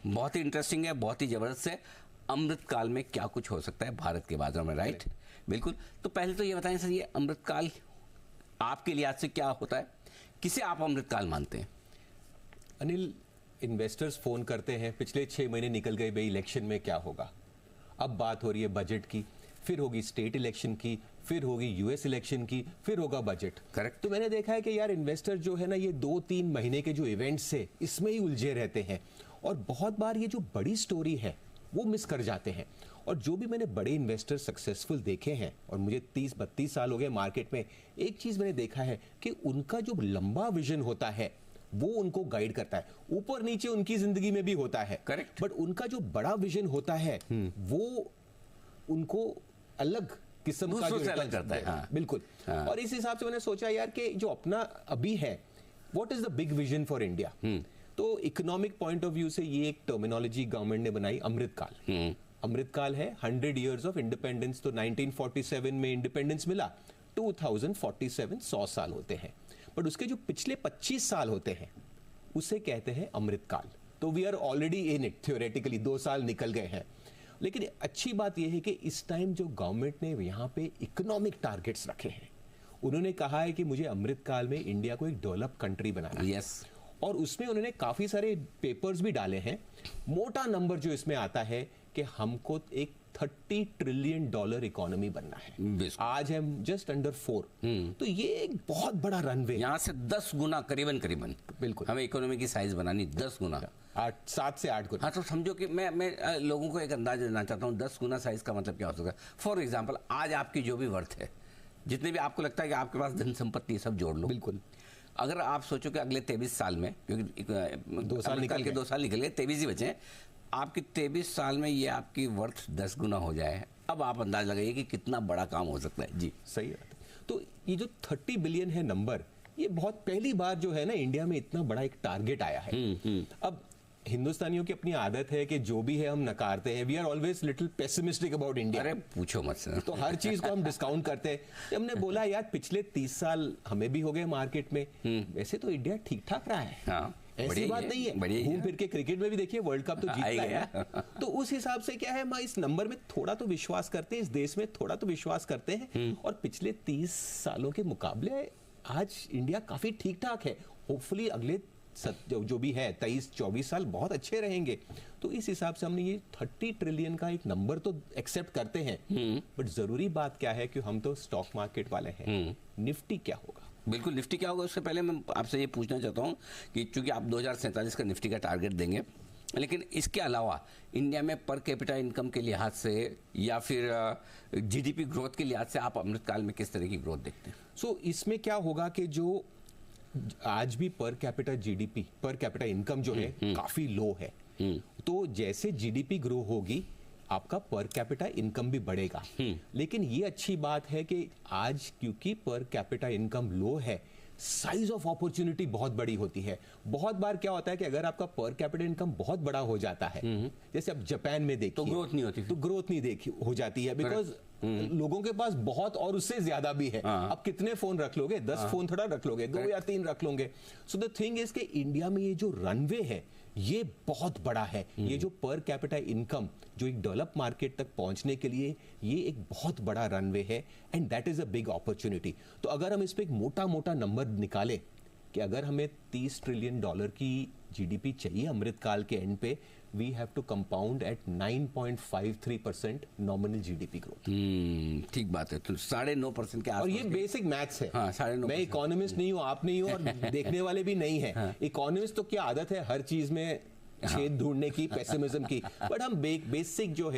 बहुत ही इंटरेस्टिंग है, बहुत ही जबरदस्त है। अमृतकाल में क्या कुछ हो सकता है भारत के बाजार में, राइट? बिल्कुल। तो पहले तो ये बताएं सर, ये अमृतकाल आपके लिहाज से क्या होता है, किसे आप अमृतकाल मानते हैं? अनिल, इन्वेस्टर्स फोन करते हैं, पिछले 6 महीने निकल गए भाई, इलेक्शन में क्या होगा। अब बात हो रही है बजट की, फिर होगी स्टेट इलेक्शन की, फिर होगी यूएस इलेक्शन की, फिर होगा बजट। करेक्ट। तो मैंने देखा है कि यार इन्वेस्टर जो है ना, ये 2-3 महीने के जो इवेंट्स है इसमें ही उलझे रहते हैं, और बहुत बार ये जो बड़ी स्टोरी है वो मिस कर जाते हैं। और जो भी मैंने बड़े इन्वेस्टर सक्सेसफुल देखे हैं, और मुझे 30-32 साल हो गए मार्केट में, एक चीज मैंने देखा है कि उनका जो लंबा विजन होता है वो उनको गाइड करता है। ऊपर नीचे उनकी जिंदगी में भी होता है, करेक्ट, बट उनका जो बड़ा विजन होता है वो उनको अलग किस्म का जो अलग करता है। हाँ। बिल्कुल। हाँ। और इस हिसाब से मैंने सोचा यार कि जो अपना अभी है, what is the big vision for India. तो इकोनॉमिक पॉइंट ऑफ व्यू से ये एक टर्मिनोलॉजी गवर्नमेंट ने बनाई, अमृतकाल। अमृतकाल है 100 इयर्स ऑफ इंडिपेंडेंस। तो 1947 में इंडिपेंडेंस मिला, 2047 100 साल होते हैं, बट उसके जो पिछले 25 साल होते हैं उसे कहते हैं अमृतकाल। तो we are already in it, theoretically 2 साल निकल गए हैं। लेकिन अच्छी बात यह है कि इस टाइम जो गवर्नमेंट ने यहाँ पे इकोनॉमिक टारगेट्स रखे हैं, उन्होंने कहा है कि मुझे अमृतकाल में इंडिया को एक डेवलप कंट्री बनाना है। यस। और उसमें उन्होंने काफी सारे पेपर्स भी डाले हैं। मोटा नंबर जो इसमें आता है कि हमको एक $30 ट्रिलियन इकोनॉमी बनना है। आज हम जस्ट अंडर 4। तो ये एक बहुत बड़ा रनवे, यहाँ से 10 गुना करीबन बिल्कुल हमें इकोनॉमी की साइज बनानी, 10 गुना, 7 से 8 गुना। हाँ, तो समझो कि मैं लोगों को एक अंदाजा देना चाहता हूँ, 10 गुना साइज का मतलब क्या हो सकता है। फॉर एग्जाम्पल, आज आपकी जो भी वर्थ है, जितने भी आपको लगता है कि आपके पास धन संपत्ति, सब जोड़ लो। बिल्कुल। अगर आप सोचो कि अगले 23 साल में, क्योंकि 2 साल निकल गए, 2 साल निकल गए, 23 ही बचे हैं, आपकी 23 साल में ये आपकी वर्थ 10 गुना हो जाए, अब आप अंदाज लगाइए कि कितना बड़ा काम हो सकता है। जी सही है। तो ये जो 30 बिलियन है नंबर, ये बहुत पहली बार जो है ना इंडिया में इतना बड़ा एक टारगेट आया है। अब हिंदुस्तानियों की अपनी आदत है कि जो भी है हम नकारते हैं। We are always little pessimistic about India. अरे पूछो मत सर। तो हर चीज को हम डिस्काउंट करते हैं। हमने बोला यार पिछले 30 साल हमें भी हो गए मार्केट में, वैसे तो इंडिया ठीक ठाक रहा है। हाँ, ऐसी बात नहीं है। घूम फिर के क्रिकेट में भी देखिए, वर्ल्ड कप तो जीतता है। तो उस हिसाब से क्या है, हम इस नंबर में थोड़ा तो विश्वास करते हैं, इस देश में थोड़ा तो विश्वास करते हैं। और पिछले 30 सालों के मुकाबले आज इंडिया काफी ठीक ठाक है। होपफुली अगले जो भी है 23-24 साल बहुत अच्छे रहेंगे। तो इस हिसाब से हमने ये 30 ट्रिलियन का एक नंबर तो एक्सेप्ट करते हैं। बट जरूरी बात क्या है कि हम तो स्टॉक मार्केट वाले हैं। निफ्टी क्या होगा? बिल्कुल, निफ्टी क्या होगा उससे पहले मैं आपसे ये पूछना चाहता हूँ कि चूंकि आप 2047 का निफ्टी का टारगेट देंगे, लेकिन इसके अलावा इंडिया में पर कैपिटा इनकम के लिहाज से या फिर जीडीपी ग्रोथ के लिहाज से आप अमृतकाल में किस तरह की ग्रोथ देखते हैं? सो इसमें क्या होगा कि जो आज भी per capita GDP, per capita income जो है काफी लो है। तो जैसे जीडीपी ग्रो होगी, आपका पर कैपिटा इनकम भी बढ़ेगा। लेकिन ये अच्छी बात है कि आज क्योंकि पर कैपिटा इनकम लो है, साइज ऑफ अपॉर्चुनिटी बहुत बड़ी होती है। बहुत बार क्या होता है कि अगर आपका पर कैपिटा इनकम बहुत बड़ा हो जाता है, जैसे अब जापान में देखिए, तो ग्रोथ नहीं होती, तो ग्रोथ नहीं देखी हो जाती है, बिकॉज लोगों के पास बहुत और उससे ज्यादा भी है। अब कितने फोन रख लोगे? 10 फोन थोड़ा रख लोगे, 2 या 3 रख लोगे। सो द थिंग इज कि इंडिया में ये जो रनवे है ये बहुत बड़ा है। ये जो पर कैपिटा इनकम जो एक डेवलप मार्केट तक पहुंचने के लिए, ये एक बहुत बड़ा रनवे है, and that is a big opportunity. तो अगर हम इस पे एक मोटा मोटा नंबर निकालें कि अगर हमें $30 ट्रिलियन की जीडीपी चाहिए अमृतकाल के एंड पे, we have to compound at 9.53% nominal GDP growth. ठीक बात है। तो 9.5% के आसपास। और ये बेसिक मैथ्स है। हाँ, 9.5%। मैं इकोनॉमिस्ट नहीं हूँ, आप नहीं हो, और देखने वाले भी नहीं है। हाँ। इकोनॉमिस्ट तो क्या आदत है हर चीज में छेद ढूंढने की, पेसिमिज्म की, बट हम बेसिक जो है